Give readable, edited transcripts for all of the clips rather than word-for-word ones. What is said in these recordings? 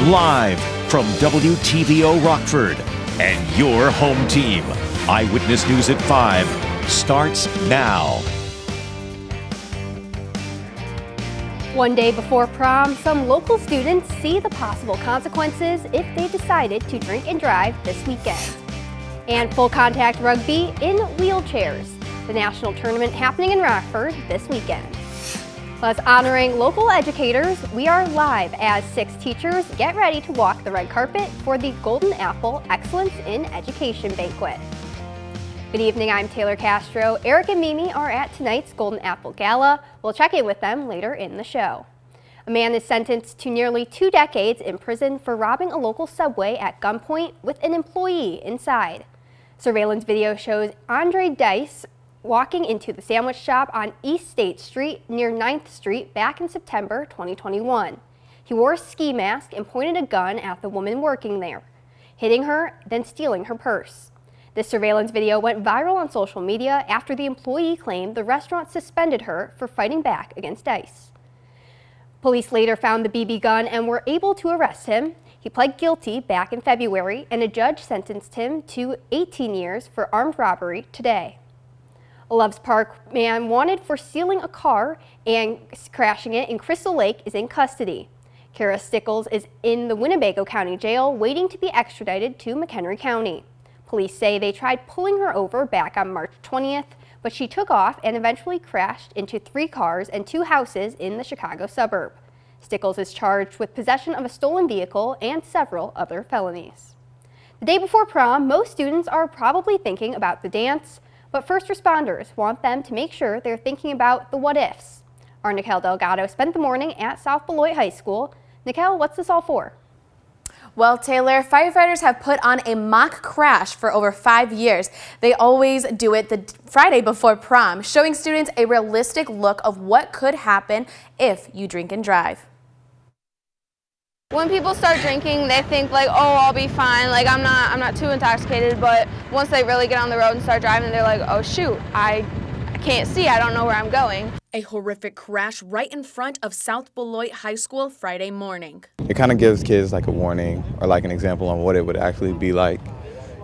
Live from WTVO Rockford and your home team. Eyewitness News at 5 starts now. One day before prom, some local students see the possible consequences if they decided to drink and drive this weekend. And full contact rugby in wheelchairs, the national tournament happening in Rockford this weekend. Plus, honoring local educators, we are live as 6 teachers get ready to walk the red carpet for the Golden Apple Excellence in Education Banquet. Good evening, I'm Taylor Castro. Eric and Mimi are at tonight's Golden Apple Gala. We'll check in with them later in the show. A man is sentenced to nearly 2 decades in prison for robbing a local Subway at gunpoint with an employee inside. Surveillance video shows Andre Dice walking into the sandwich shop on East State Street near 9th Street back in September 2021. He wore a ski mask and pointed a gun at the woman working there, hitting her, then stealing her purse. This surveillance video went viral on social media after the employee claimed the restaurant suspended her for fighting back against Dice. Police later found the BB gun and were able to arrest him. He pled guilty back in February, and a judge sentenced him to 18 years for armed robbery today. A Loves Park man wanted for stealing a car and crashing it in Crystal Lake is in custody. Kara Stickles is in the Winnebago County Jail waiting to be extradited to McHenry County. Police say they tried pulling her over back on March 20th, but she took off and eventually crashed into 3 cars and 2 houses in the Chicago suburb. Stickles is charged with possession of a stolen vehicle and several other felonies. The day before prom, most students are probably thinking about the dance, but first responders want them to make sure they're thinking about the what-ifs. Our Nikel Delgado spent the morning at South Beloit High School. Nikel, what's this all for? Well, Taylor, firefighters have put on a mock crash for over 5 years. They always do it the Friday before prom, showing students a realistic look of what could happen if you drink and drive. When people start drinking, they think like, oh, I'll be fine. Like I'm not too intoxicated. But once they really get on the road and start driving, they're like, oh shoot, I can't see. I don't know where I'm going. A horrific crash right in front of South Beloit High School Friday morning. It kind of gives kids like a warning or like an example on what it would actually be like,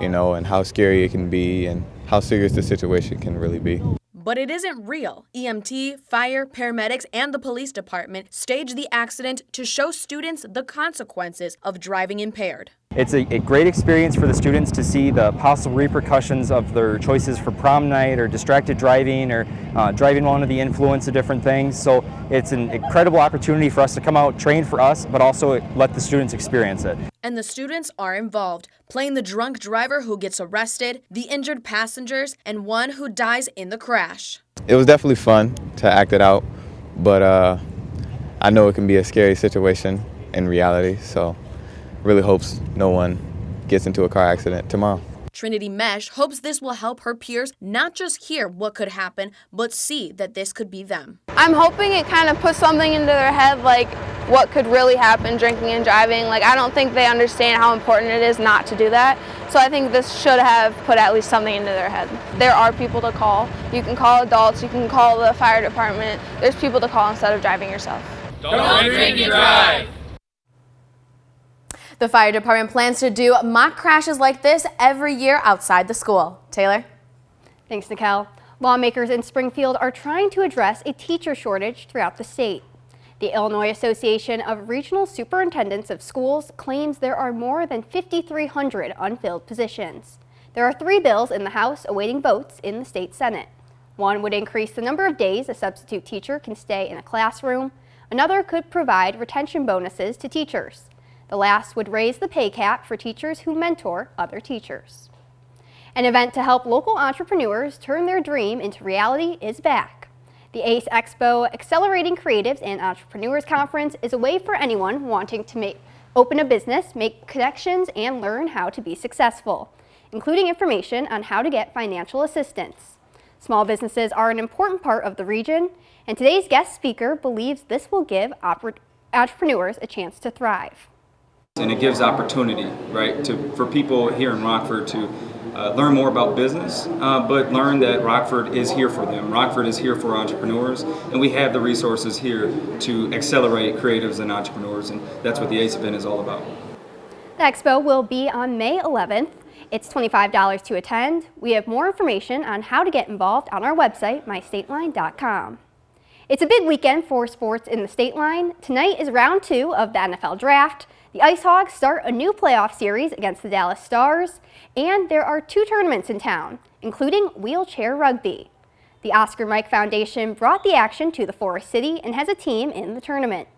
you know, and how scary it can be and how serious the situation can really be. But it isn't real. EMT, fire, paramedics, and the police department staged the accident to show students the consequences of driving impaired. It's a great experience for the students to see the possible repercussions of their choices for prom night or distracted driving or driving while under the influence of different things. So it's an incredible opportunity for us to come out, train for us, but also let the students experience it. And the students are involved, playing the drunk driver who gets arrested, the injured passengers, and one who dies in the crash. It was definitely fun to act it out, but I know it can be a scary situation in reality, so really hopes no one gets into a car accident tomorrow. Trinity Mesh hopes this will help her peers not just hear what could happen, but see that this could be them. I'm hoping it kind of puts something into their head like what could really happen drinking and driving. Like I don't think they understand how important it is not to do that. So I think this should have put at least something into their head. There are people to call. You can call adults, you can call the fire department. There's people to call instead of driving yourself. Don't drink and drive. The fire department plans to do mock crashes like this every year outside the school. Taylor? Thanks, Nikel. Lawmakers in Springfield are trying to address a teacher shortage throughout the state. The Illinois Association of Regional Superintendents of Schools claims there are more than 5,300 unfilled positions. There are 3 bills in the House awaiting votes in the state Senate. One would increase the number of days a substitute teacher can stay in a classroom. Another could provide retention bonuses to teachers. The last would raise the pay cap for teachers who mentor other teachers. An event to help local entrepreneurs turn their dream into reality is back. The ACE Expo Accelerating Creatives and Entrepreneurs Conference is a way for anyone wanting to open a business, make connections, and learn how to be successful, including information on how to get financial assistance. Small businesses are an important part of the region, and today's guest speaker believes this will give entrepreneurs a chance to thrive. And it gives opportunity, right, for people here in Rockford to learn more about business, but learn that Rockford is here for them. Rockford is here for entrepreneurs, and we have the resources here to accelerate creatives and entrepreneurs, and that's what the ACE event is all about. The expo will be on May 11th. It's $25 to attend. We have more information on how to get involved on our website, mystateline.com. It's a big weekend for sports in the State Line. Tonight is round 2 of the NFL Draft. The Ice Hogs start a new playoff series against the Dallas Stars, and there are 2 tournaments in town, including Wheelchair Rugby. The Oscar Mike Foundation brought the action to the Forest City and has a team in the tournament.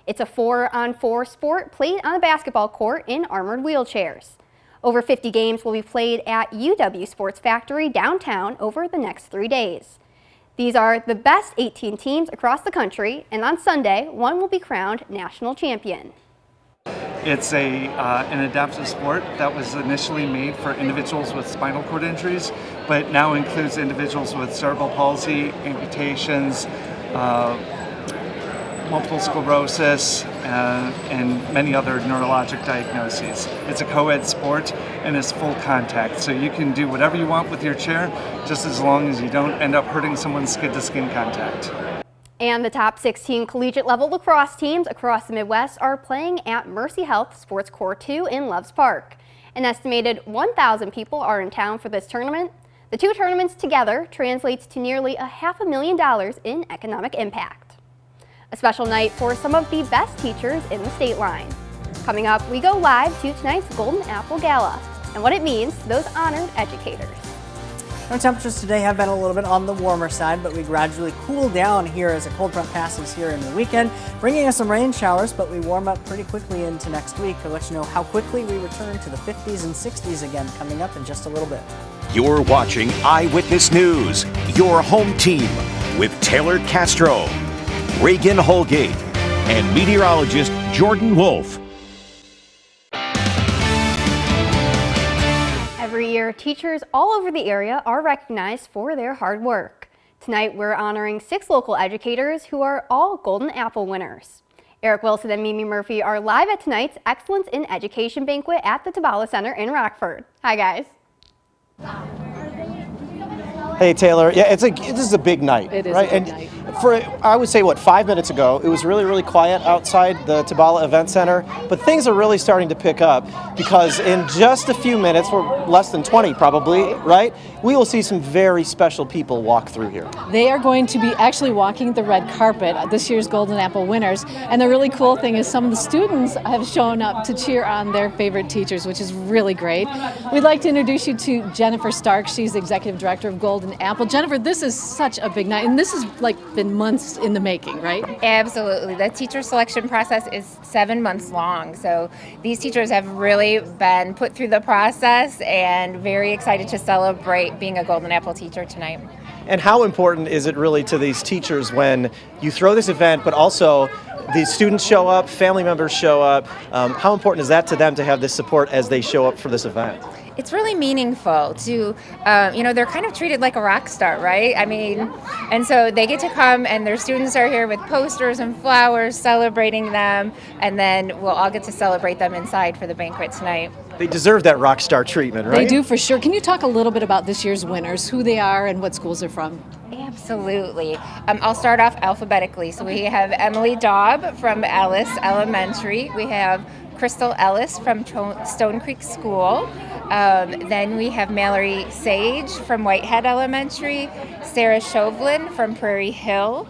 It's a 4-on-4 sport played on a basketball court in armored wheelchairs. Over 50 games will be played at UW Sports Factory downtown over the next 3 days. These are the best 18 teams across the country, and on Sunday, one will be crowned national champion. It's an adaptive sport that was initially made for individuals with spinal cord injuries, but now includes individuals with cerebral palsy, amputations, multiple sclerosis, and many other neurologic diagnoses. It's a co-ed sport and it's full contact, so you can do whatever you want with your chair, just as long as you don't end up hurting someone's skin-to-skin contact. And the top 16 collegiate level lacrosse teams across the Midwest are playing at Mercy Health Sports Core 2 in Loves Park. An estimated 1,000 people are in town for this tournament. The 2 tournaments together translates to nearly $500,000 in economic impact. A special night for some of the best teachers in the State Line. Coming up, we go live to tonight's Golden Apple Gala and what it means to those honored educators. Our temperatures today have been a little bit on the warmer side, but we gradually cool down here as a cold front passes here in the weekend, bringing us some rain showers, but we warm up pretty quickly into next week. I'll let you know how quickly we return to the 50s and 60s again coming up in just a little bit. You're watching Eyewitness News, your home team, with Taylor Castro, Reagan Holgate, and meteorologist Jordan Wolf. Every year, teachers all over the area are recognized for their hard work. Tonight, we're honoring 6 local educators who are all Golden Apple winners. Eric Wilson and Mimi Murphy are live at tonight's Excellence in Education banquet at the Tabala Center in Rockford. Hi, guys. Hey, Taylor. Yeah, this is a big night. It is right? a big night. I would say, 5 minutes ago, it was really, really quiet outside the Tabala Event Center, but things are really starting to pick up because in just a few minutes, or less than 20 probably, right, we will see some very special people walk through here. They are going to be actually walking the red carpet, this year's Golden Apple winners, and the really cool thing is some of the students have shown up to cheer on their favorite teachers, which is really great. We'd like to introduce you to Jennifer Stark. She's the Executive Director of Golden Apple. Jennifer, this is such a big night, and this has been months in the making, right? Absolutely. The teacher selection process is 7 months long. So these teachers have really been put through the process and very excited to celebrate being a Golden Apple teacher tonight. And how important is it really to these teachers when you throw this event, but also these students show up, family members show up? How important is that to them to have this support as they show up for this event? It's really meaningful to, they're kind of treated like a rock star, right? I mean, and so they get to come and their students are here with posters and flowers celebrating them, and then we'll all get to celebrate them inside for the banquet tonight. They deserve that rock star treatment, right? They do for sure. Can you talk a little bit about this year's winners, who they are and what schools they're from? Absolutely. I'll start off alphabetically. So we have Emily Daub from Ellis Elementary. We have Crystal Ellis from Stone Creek School. Then we have Mallory Sage from Whitehead Elementary, Sarah Chauvelin from Prairie Hill.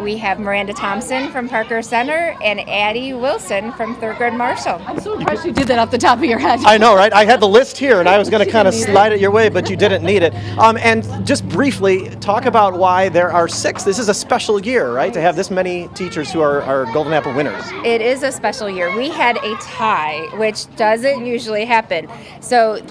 We have Miranda Thompson from Parker Center and Addie Wilson from Third Grade Marshall. I'm so impressed you did that off the top of your head. I know, right? I had the list here and I was going to kind of slide it your way, but you didn't need it. And just briefly, talk about why there are 6. This is a special year, right? To have this many teachers who are Golden Apple winners. It is a special year. We had a tie, which doesn't usually happen. So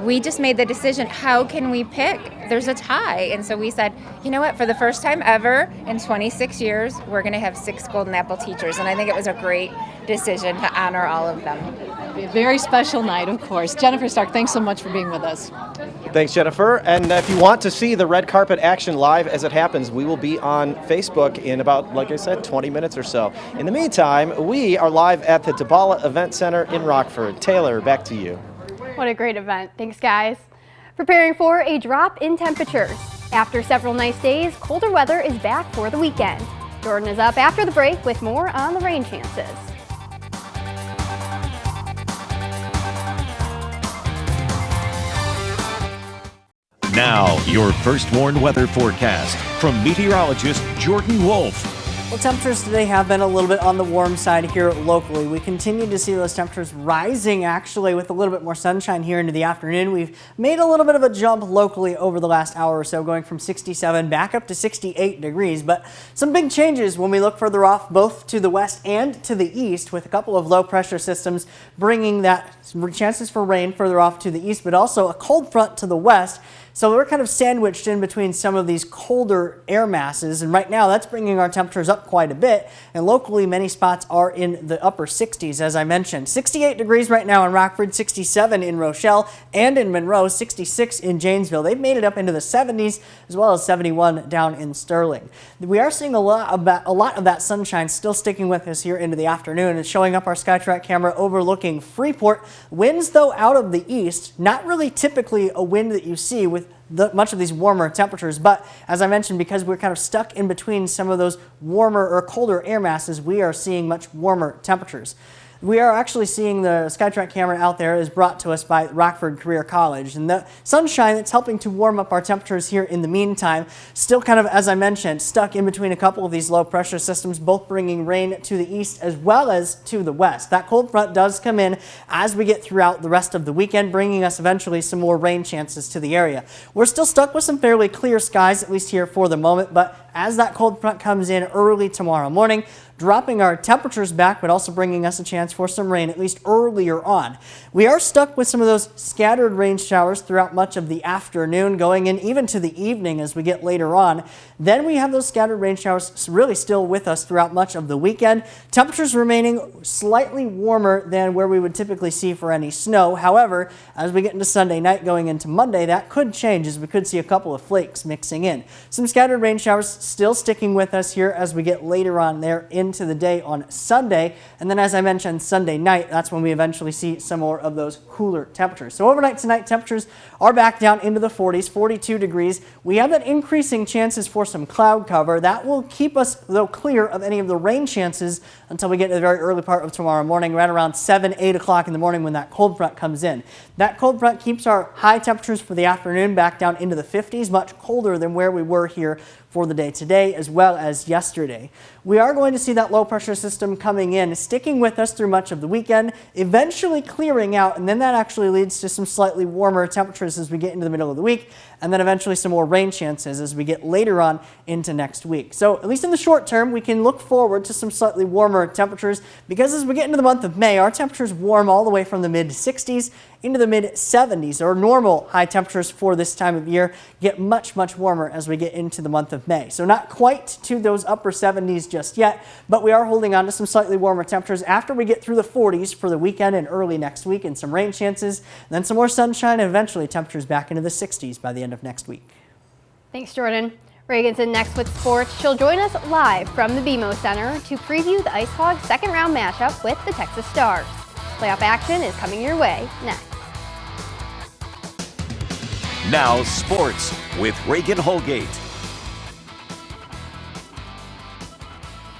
we just made the decision, how can we pick? There's a tie. And so we said, you know what, for the first time ever in 26 years, we're going to have 6 Golden Apple teachers. And I think it was a great decision to honor all of them. It'll be a very special night, of course. Jennifer Stark, thanks so much for being with us. Thanks, Jennifer. And if you want to see the red carpet action live as it happens, we will be on Facebook in about, like I said, 20 minutes or so. In the meantime, we are live at the Tabala Event Center in Rockford. Taylor, back to you. What a great event. Thanks, guys. Preparing for a drop in temperatures. After several nice days, colder weather is back for the weekend. Jordan is up after the break with more on the rain chances. Now, your first warned weather forecast from meteorologist Jordan Wolf. Well, temperatures today have been a little bit on the warm side here locally. We continue to see those temperatures rising, actually, with a little bit more sunshine here into the afternoon. We've made a little bit of a jump locally over the last hour or so, going from 67 back up to 68 degrees. But some big changes when we look further off, both to the west and to the east, with a couple of low pressure systems bringing that chances for rain further off to the east, but also a cold front to the west. So we're kind of sandwiched in between some of these colder air masses, and right now that's bringing our temperatures up quite a bit, and locally many spots are in the upper 60s, as I mentioned. 68 degrees right now in Rockford, 67 in Rochelle and in Monroe, 66 in Janesville. They've made it up into the 70s, as well as 71 down in Sterling. We are seeing a lot of that sunshine still sticking with us here into the afternoon. It's showing up our SkyTrack camera overlooking Freeport. Winds, though, out of the east, not really typically a wind that you see with much of these warmer temperatures, but as I mentioned, because we're kind of stuck in between some of those warmer or colder air masses, we are seeing much warmer temperatures. We are actually seeing the SkyTrack camera out there is brought to us by Rockford Career College, and the sunshine that's helping to warm up our temperatures here in the meantime, still kind of, as I mentioned, stuck in between a couple of these low pressure systems, both bringing rain to the east as well as to the west. That cold front does come in as we get throughout the rest of the weekend, bringing us eventually some more rain chances to the area. We're still stuck with some fairly clear skies, at least here for the moment, but as that cold front comes in early tomorrow morning, dropping our temperatures back, but also bringing us a chance for some rain, at least earlier on. We are stuck with some of those scattered rain showers throughout much of the afternoon, going in even to the evening as we get later on. Then we have those scattered rain showers really still with us throughout much of the weekend. Temperatures remaining slightly warmer than where we would typically see for any snow. However, as we get into Sunday night going into Monday, that could change as we could see a couple of flakes mixing in. Some scattered rain showers still sticking with us here as we get later on there into the day on Sunday. And then, as I mentioned, Sunday night, that's when we eventually see some more of those cooler temperatures. So overnight tonight, temperatures are back down into the 40s, 42 degrees. We have that increasing chances for some cloud cover. That will keep us, though, clear of any of the rain chances until we get to the very early part of tomorrow morning, right around 7, 8 o'clock in the morning when that cold front comes in. That cold front keeps our high temperatures for the afternoon back down into the 50s, much colder than where we were here for the day today as well as yesterday. We are going to see that low pressure system coming in, sticking with us through much of the weekend, eventually clearing out, and then that actually leads to some slightly warmer temperatures as we get into the middle of the week, and then eventually some more rain chances as we get later on into next week. So at least in the short term, we can look forward to some slightly warmer temperatures, because as we get into the month of May, our temperatures warm all the way from the mid 60s into the mid 70s, or normal high temperatures for this time of year get much, much warmer as we get into the month of May. So not quite to those upper 70s just yet, but we are holding on to some slightly warmer temperatures after we get through the 40s for the weekend and early next week, and some rain chances, then some more sunshine, and eventually temperatures back into the 60s by the end of next week. Thanks, Jordan. Reagan's in next with sports. She'll join us live from the BMO Center to preview the Ice Hogs' second round matchup with the Texas Stars. Playoff action is coming your way next. Now sports with Reagan Holgate.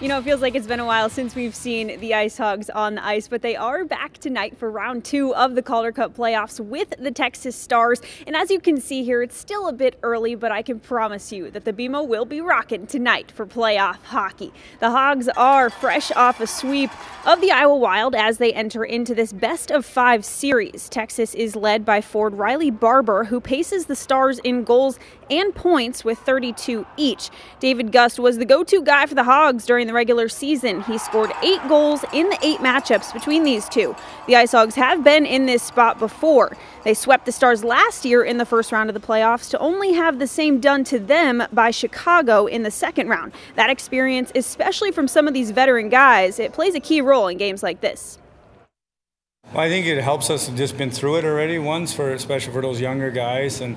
You know, it feels like it's been a while since we've seen the Ice Hogs on the ice, but they are back tonight for round 2 of the Calder Cup playoffs with the Texas Stars. And as you can see here, it's still a bit early, but I can promise you that the BMO will be rocking tonight for playoff hockey. The Hogs are fresh off a sweep of the Iowa Wild as they enter into this best-of-5 series. Texas is led by forward Riley Barber, who paces the Stars in goals and points with 32 each. David Gust was the go-to guy for the Hogs during the regular season. He scored 8 goals in the 8 matchups between these two. The Ice Hogs have been in this spot before. They swept the Stars last year in the first round of the playoffs to only have the same done to them by Chicago in the second round. That experience, especially from some of these veteran guys, it plays a key role in games like this. Well, I think it helps us to just been through it already once, especially for those younger guys. And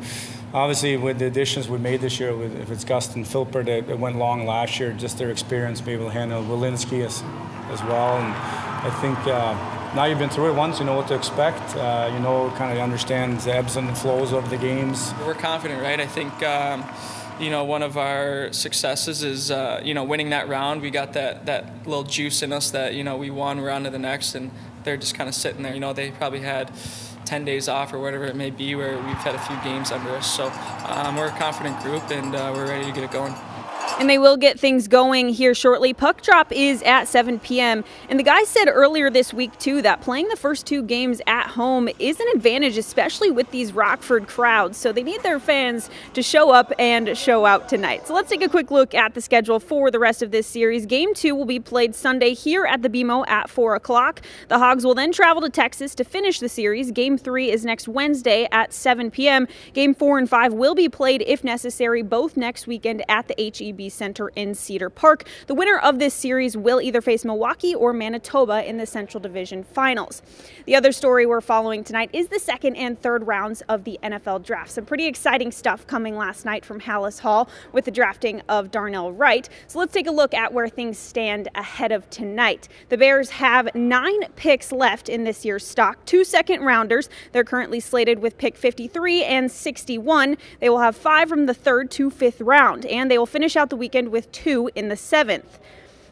obviously with the additions we made this year, if it's Gust and Philper that went long last year, just their experience, be able to handle Walensky as well. And I think now you've been through it once, you know what to expect. You know, kind of understand the ebbs and flows of the games. We're confident, right? I think, you know, one of our successes is, you know, winning that round. We got that little juice in us that, you know, we won, we're on to the next, and they're just kind of sitting there. You know, they probably had 10 days off or whatever it may be, where we've had a few games under us. So we're a confident group, and we're ready to get it going. And they will get things going here shortly. Puck drop is at 7 p.m. And the guys said earlier this week, too, that playing the first 2 games at home is an advantage, especially with these Rockford crowds. So they need their fans to show up and show out tonight. So let's take a quick look at the schedule for the rest of this series. Game 2 will be played Sunday here at the BMO at 4 o'clock. The Hogs will then travel to Texas to finish the series. Game 3 is next Wednesday at 7 p.m. Game 4 and 5 will be played, if necessary, both next weekend at the HEB Center in Cedar Park. The winner of this series will either face Milwaukee or Manitoba in the Central Division Finals. The other story we're following tonight is the second and third rounds of the NFL Draft. Some pretty exciting stuff coming last night from Hallis Hall with the drafting of Darnell Wright. So let's take a look at where things stand ahead of tonight. The Bears have 9 picks left in this year's stock, 2 second-rounders. They're currently slated with pick 53 and 61. They will have 5 from the 3rd to 5th round, and they will finish out the weekend with 2 in the 7th.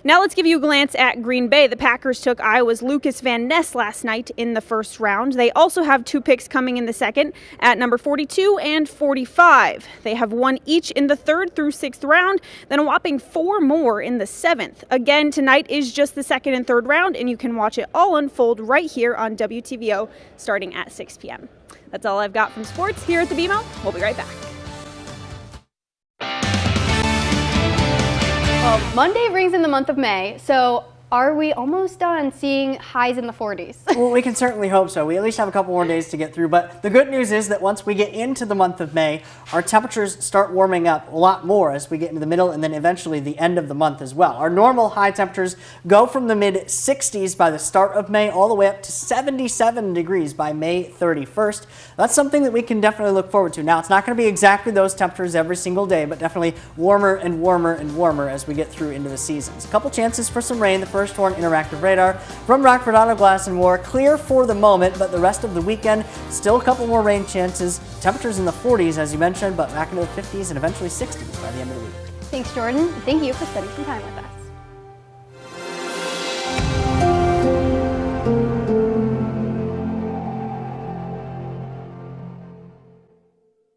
Now let's give you a glance at Green Bay. The Packers took Iowa's Lucas Van Ness last night in the first round. They also have 2 picks coming in the second at number 42 and 45. They have 1 each in the 3rd through 6th round, then a whopping 4 more in the 7th. Again, tonight is just the 2nd and 3rd round, and you can watch it all unfold right here on WTVO starting at 6 p.m. That's all I've got from sports here at the BMO. We'll be right back. Well, Monday brings in the month of May, so are we almost done seeing highs in the 40s? Well, we can certainly hope so. We at least have a couple more days to get through, but the good news is that once we get into the month of May, our temperatures start warming up a lot more as we get into the middle and then eventually the end of the month as well. Our normal high temperatures go from the mid-60s by the start of May all the way up to 77 degrees by May 31st. That's something that we can definitely look forward to. Now, it's not going to be exactly those temperatures every single day, but definitely warmer and warmer and warmer as we get through into the seasons. A couple chances for some rain. The first one, interactive radar from Rockford Auto Glass and More. Clear for the moment, but the rest of the weekend, still a couple more rain chances. Temperatures in the 40s, as you mentioned, but back into the 50s and eventually 60s by the end of the week. Thanks, Jordan. Thank you for spending some time with us.